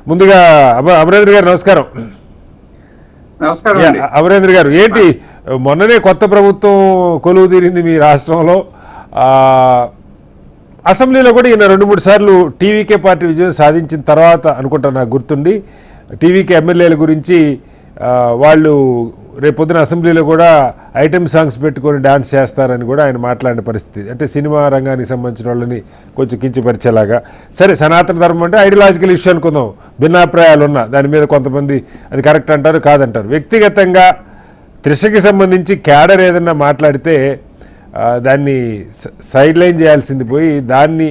ముందుగా అమరేంద్ర గారు నమస్కారం. అమరేంద్ర గారు, ఏంటి మొన్ననే కొత్త ప్రభుత్వం కొలువు తీరింది మీ రాష్ట్రంలో. అసెంబ్లీలో కూడా ఈయన 2-3 సార్లు టీవీకే పార్టీ విజయం సాధించిన తర్వాత అనుకుంటా నాకు గుర్తుండి టీవీకే ఎమ్మెల్యేల గురించి వాళ్ళు రేపొద్దున అసెంబ్లీలో కూడా ఐటెం సాంగ్స్ పెట్టుకొని డాన్స్ చేస్తారని కూడా ఆయన మాట్లాడిన పరిస్థితి. అంటే సినిమా రంగానికి సంబంధించిన వాళ్ళని కొంచెం కించపరిచేలాగా. సరే, సనాతన ధర్మం అంటే ఐడియాలజికల్ ఇష్యూ అనుకుందాం, భిన్నాభిప్రాయాలు ఉన్నా దాని మీద కొంతమంది అది కరెక్ట్ అంటారు, కాదంటారు. వ్యక్తిగతంగా త్రిషకి సంబంధించి క్యాడర్ ఏదన్నా మాట్లాడితే దాన్ని సైడ్ లైన్ చేయాల్సింది పోయి దాన్ని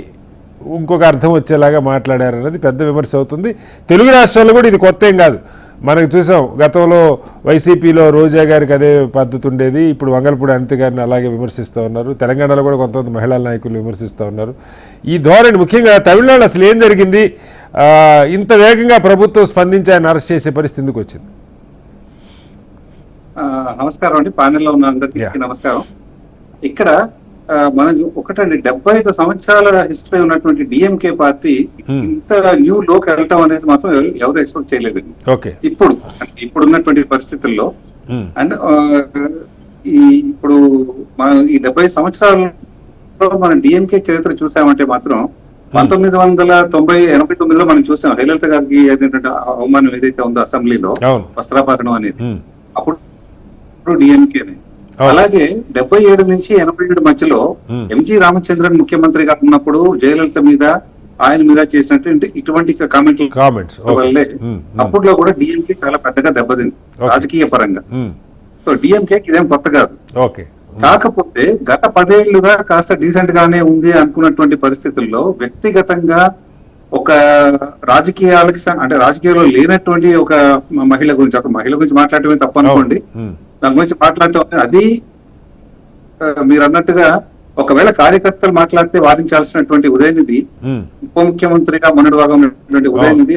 ఇంకొక అర్థం వచ్చేలాగా మాట్లాడారన్నది పెద్ద విమర్శ అవుతుంది. తెలుగు రాష్ట్రాల్లో కూడా ఇది కొత్త ఏం కాదు. మనకు చూసాం, గతంలో వైసీపీలో రోజా గారికి అదే పద్ధతి ఉండేది. ఇప్పుడు వంగలపూడి అనిత గారిని అలాగే విమర్శిస్తూ ఉన్నారు. తెలంగాణలో కూడా కొంతమంది మహిళా నాయకులు విమర్శిస్తూ ఉన్నారు. ఈ ధోరణి ముఖ్యంగా తమిళనాడు అసలు ఏం జరిగింది, ఇంత వేగంగా ప్రభుత్వం స్పందించి ఆయన అరెస్ట్ చేసే పరిస్థితి ఎందుకు వచ్చింది? నమస్కారం అండి, ప్యానెల్లో ఉన్న అందరికీ నమస్కారం. ఇక్కడ మనం ఒకటండి, 75 సంవత్సరాల హిస్టరీ ఉన్నటువంటి డిఎంకే పార్టీ ఇంత న్యూ లోకి వెళ్ళటం అనేది మాత్రం ఎవరు ఎక్స్పెక్ట్ చేయలేదండి. ఇప్పుడున్నటువంటి పరిస్థితుల్లో. అండ్ ఇప్పుడు మనం ఈ 70 సంవత్సరాల్లో మనం డిఎంకే చరిత్ర చూసామంటే మాత్రం 1989లో మనం చూసాం జయలలిత గారికి ఏంటంటే అవమానం ఏదైతే ఉందో అసెంబ్లీలో వస్త్రాపహరణం అనేది, అప్పుడు డిఎంకేనే. అలాగే 77 నుంచి 87 మధ్యలో ఎంజి రామచంద్రన్ ముఖ్యమంత్రిగా ఉన్నప్పుడు జయలలిత మీద ఆయన మీద చేసినట్టు ఇటువంటి కామెంట్స్ వల్లే అప్పట్లో కూడా డిఎంకే చాలా పెద్దగా దెబ్బతింది రాజకీయ పరంగా. సో డిఎంకే ఇదేం కొత్త కాదు. కాకపోతే గత 10 ఏళ్లుగా కాస్త డీసెంట్ గానే ఉంది అనుకున్నటువంటి పరిస్థితుల్లో వ్యక్తిగతంగా ఒక రాజకీయాలకి అంటే రాజకీయాల్లో లేనటువంటి ఒక మహిళ గురించి మాట్లాడటమే తప్ప అనుకోండి, దాని గురించి మాట్లాడటం అది మీరు అన్నట్టుగా ఒకవేళ కార్యకర్తలు మాట్లాడితే వాదించాల్సినటువంటి ఉదయనిధి ఉప ముఖ్యమంత్రిగా మొన్నటి భాగం ఉన్నటువంటి ఉదయనిధి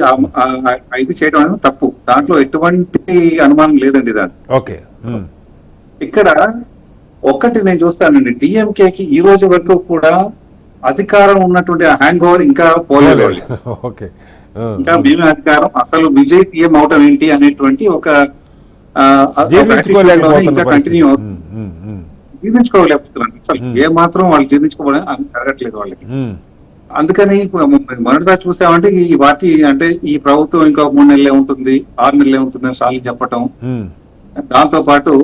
ఇది చేయడం అనేది తప్పు. దాంట్లో ఎటువంటి అనుమానం లేదండి. దాన్ని ఇక్కడ ఒక్కటి నేను చూస్తానండి, డిఎంకేకి ఈ రోజు వరకు కూడా అధికారం ఉన్నటువంటి హ్యాంగ్ ఓవర్ ఇంకా పోలేదు. ఇంకా మేమే అధికారం, అసలు విజయ్ పిఎం అవటం ఏంటి అనేటువంటి ఒక కంటిన్యూ జీర్ణించుకోలేకపోతున్నారు. అసలు ఏ మాత్రం వాళ్ళు జీర్ణించుకోవడం జరగట్లేదు వాళ్ళకి. అందుకని మొదటిదా చూసామంటే ఈ పార్టీ అంటే ఈ ప్రభుత్వం ఇంకా 3 నెలలే ఉంటుంది, 6 నెలలే ఉంటుంది అని సార్లు చెప్పటం, దాంతో పాటు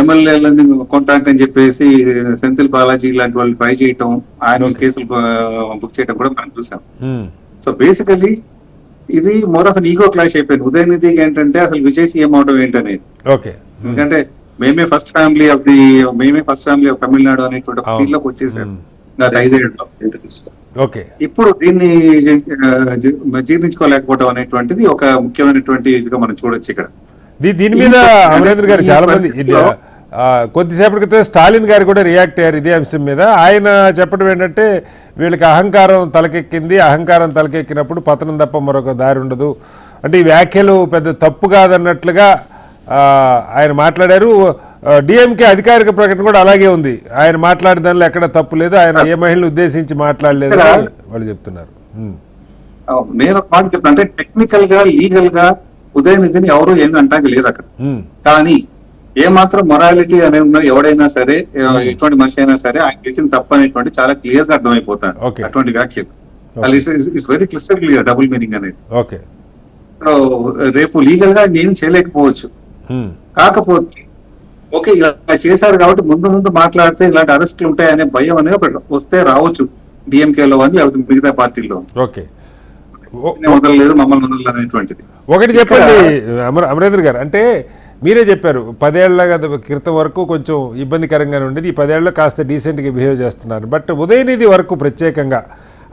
ఎమ్మెల్యేలని కాంటాక్ట్ అని చెప్పేసి సెంథిల్ బాలాజీ లాంటి వాళ్ళు ట్రై చేయటం, ఆయన కేసులు బుక్ చేయడం కూడా మనం చూసాం. సో బేసికలీ ఇది మోర్ ఆఫ్ ఈగో క్లాష్ అయిపోయింది. ఉదయనిధికి ఏంటంటే అసలు విజయ్ సీఎం అవడం ఏంటనేది, ఎందుకంటే మేమే ఫస్ట్ ఫ్యామిలీ ఆఫ్ తమిళనాడు అనేటువంటి ఫీల్ లోకి వచ్చేసారు గత 5 ఏళ్లలో. ఇప్పుడు దీన్ని జీర్ణించుకోలేకపోవడం అనేటువంటిది ఒక ముఖ్యమైనటువంటి ఇదిగా మనం చూడొచ్చు. ఇక్కడ దీని మీద అమరేంద్ర గారు చాలా మంది కొద్దిసేపటి క్రితం స్టాలిన్ గారు కూడా రియాక్ట్ అయ్యారు ఇదే అంశం మీద. ఆయన చెప్పడం ఏంటంటే వీళ్ళకి అహంకారం తలకెక్కింది, అహంకారం తలకెక్కినప్పుడు పతనం తప్ప మరొక దారి ఉండదు. అంటే ఈ వ్యాఖ్యలు పెద్ద తప్పు కాదన్నట్లుగా ఆయన మాట్లాడారు. డిఎంకే అధికారిక ప్రకటన కూడా అలాగే ఉంది, ఆయన మాట్లాడే దానిలో ఎక్కడ తప్పు లేదు, ఆయన ఏ మహిళను ఉద్దేశించి మాట్లాడలేదు అని వాళ్ళు చెప్తున్నారు. నేను అంటే టెక్నికల్ గా లీగల్ గా ఉదయనిధిని ఎవరు ఏమి అంటాక లేదు అక్కడ. కానీ ఏమాత్రం మొరాలిటీ అనే ఎవడైనా సరే, ఎటువంటి మనిషి అయినా సరే ఆయన చేసిన తప్పు అనేటువంటి చాలా క్లియర్ గా అర్థమైపోతారు అటువంటి వ్యాఖ్యలు. ఇట్స్ వెరీ క్లిస్టర్ క్లియర్ డబుల్ మీనింగ్ అనేది. రేపు లీగల్ గా నేను చేయలేకపోవచ్చు, కాకపోతే ఓకే ఇలా చేశారు కాబట్టి ముందు మాట్లాడితే ఇలాంటి అరెస్టులు ఉంటాయనే భయం అనేది ఒకటి వస్తే రావచ్చు డిఎంకేలో అని, లేకపోతే మిగతా పార్టీల్లో. వదలలేదు మమ్మల్ని వదలలేదు అనేటువంటిది ఒకటి చెప్పండి అమరేంద్ర గారు. అంటే మీరే చెప్పారు 10 ఏళ్ల క్రితం వరకు కొంచెం ఇబ్బందికరంగానే ఉండేది, ఈ 10 ఏళ్ళలో కాస్త డీసెంట్గా బిహేవ్ చేస్తున్నారు. బట్ ఉదయనిధి వరకు ప్రత్యేకంగా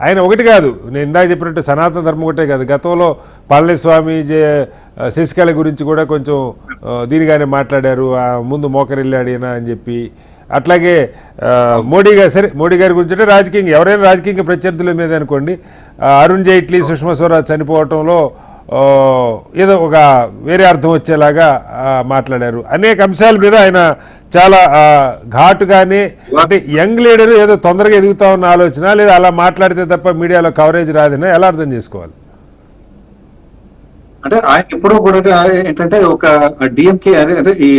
ఆయన ఒకటి కాదు, నేను ఇందాక చెప్పినట్టు సనాతన ధర్మం ఒకటే కాదు, గతంలో పళనిస్వామి శశికళ గురించి కూడా కొంచెం దీనిగానే మాట్లాడారు, ముందు మోకరిల్లాడినా అని చెప్పి. అట్లాగే మోడీ గారి గురించి అంటే రాజకీయంగా ఎవరైనా రాజకీయంగా ప్రత్యర్థుల మీద అనుకోండి, అరుణ్ జైట్లీ సుష్మా స్వరాజ్ చనిపోవటంలో ఏదో ఒక వేరే అర్థం వచ్చేలాగా మాట్లాడారు. అనేక అంశాల మీద ఆయన చాలా ఘాటుగానే, అంటే యంగ్ లీడర్ ఏదో తొందరగా ఎదుగుతా ఉన్న ఆలోచన, లేదా అలా మాట్లాడితే తప్ప మీడియాలో కవరేజ్ రాదని ఎలా అర్థం చేసుకోవాలి? అంటే ఆయన ఎప్పుడూ కూడా ఏంటంటే ఒక డిఎంకే అంటే ఈ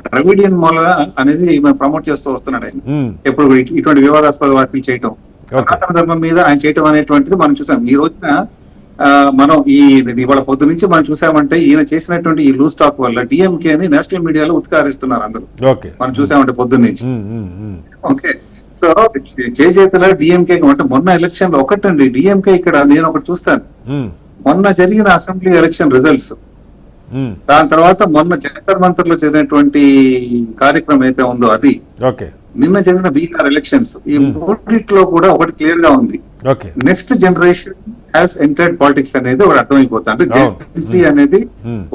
ద్రవిడియన్ మూల అనేది ప్రమోట్ చేస్తూ వస్తున్నాడు ఆయన. ఎప్పుడు కూడా ఇటువంటి వివాదాస్పద వ్యాఖ్యలు చేయటం, సనాతన ధర్మం మీద ఆయన చేయటం అనేటువంటిది మనం చూసాం. ఈ రోజున మనం ఇవాళ పొద్దు నుంచి మనం చూసామంటే ఈయన చేసినటువంటి ఈ లూజ్ టాక్ వల్ల డిఎంకే అని నేషనల్ మీడియాలో ఉత్కారిస్తున్నారు అందరూ. మనం చూసామంటే పొద్దున్న నుంచి. ఓకే, సో చేతుల డిఎంకే అంటే మొన్న ఎలక్షన్ లో ఒకటండి డిఎంకే ఇక్కడ నేను ఒకటి చూస్తాను. మొన్న జరిగిన అసెంబ్లీ ఎలక్షన్ రిజల్ట్స్, దాని తర్వాత మొన్న జంతర్ మంతర్ లో జరిగినటువంటి కార్యక్రమం అయితే ఉందో అది, నిన్న జరిగిన బీహార్ ఎలక్షన్స్, ఈ మూడిట్లో కూడా ఒకటి క్లియర్ గా ఉంది. Next generation has entered politics అనేది ఒకటి అర్థమైపోతుంది. అంటే జెన్సీ అనేది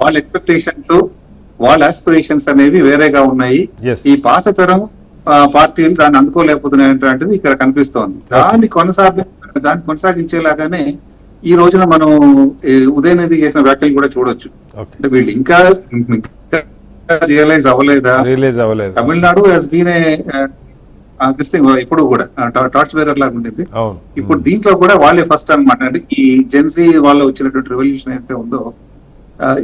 వాళ్ళ ఎక్స్పెక్టేషన్స్, వాళ్ళ ఆస్పిరేషన్స్ అనేవి వేరేగా ఉన్నాయి. ఈ పాత తరం పార్టీలు దాన్ని అందుకోలేకపోతున్నాయి ఇక్కడ కనిపిస్తోంది. దాన్ని కొనసాగించేలాగానే ఈ రోజున మనం ఉదయనిధి చేసిన వ్యాఖ్యలు కూడా చూడొచ్చు. అంటే వీళ్ళు ఇంకా రియలైజ్ అవ్వలేదా? తమిళనాడు హాస్ బీన్ ఇప్పుడు కూడా టార్చ్ బేరర్ లాగా ఉండేది. ఇప్పుడు దీంట్లో కూడా వాళ్ళే ఫస్ట్ అన్నమాట. అంటే ఈ జెన్సీ వాళ్ళు వచ్చినటువంటి రెవల్యూషన్ అయితే ఉందో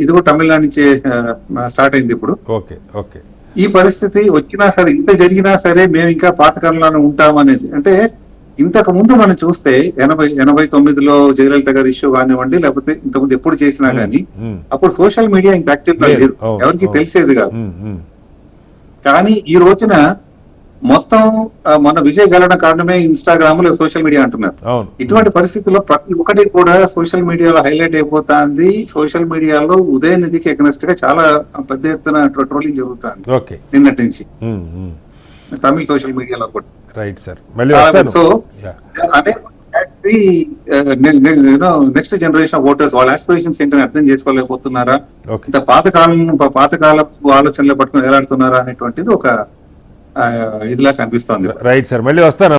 ఇది కూడా తమిళనాడు నుంచే స్టార్ట్ అయింది ఇప్పుడు. ఈ పరిస్థితి వచ్చినా సరే, ఇంత జరిగినా సరే మేము ఇంకా పాతకాలంలోనే ఉంటామనేది. అంటే ఇంతకు ముందు మనం చూస్తే 89లో జయలలిత గారి ఇష్యూ కానివ్వండి, లేకపోతే ఇంతకుముందు ఎప్పుడు చేసినా గానీ అప్పుడు సోషల్ మీడియా ఇంత యాక్టివ్ గా లేదు, ఎవరికి తెలిసేది కాదు. కానీ ఈ రోజున మొత్తం మన విజయ్ గెలవడ కారణమే ఇన్స్టాగ్రామ్ లో సోషల్ మీడియా అంటున్నారు. ఇటువంటి పరిస్థితుల్లో ప్రతి ఒక్కటి కూడా సోషల్ మీడియాలో హైలైట్ అయిపోతుంది. సోషల్ మీడియాలో ఉదయనిధికి ఎగ్నెస్ట్ గా చాలా పెద్ద ఎత్తున ట్రోలింగ్ జరుగుతుంది నిన్నటి నుంచి తమిళ సోషల్ మీడియాలో కూడా. సో నెక్స్ట్ జనరేషన్ ఓటర్స్ వాళ్ళ ఆస్పిరేషన్స్ ఏంటని అర్థం చేసుకోలేకపోతున్నారా, ఇంత పాతకాలపు ఆలోచనలు పట్టుకుని ఎలాడుతున్నారా అనేటువంటిది ఒక ఇదిలా కనిపిస్తోంది. రైట్ సార్, మళ్ళీ వస్తాను.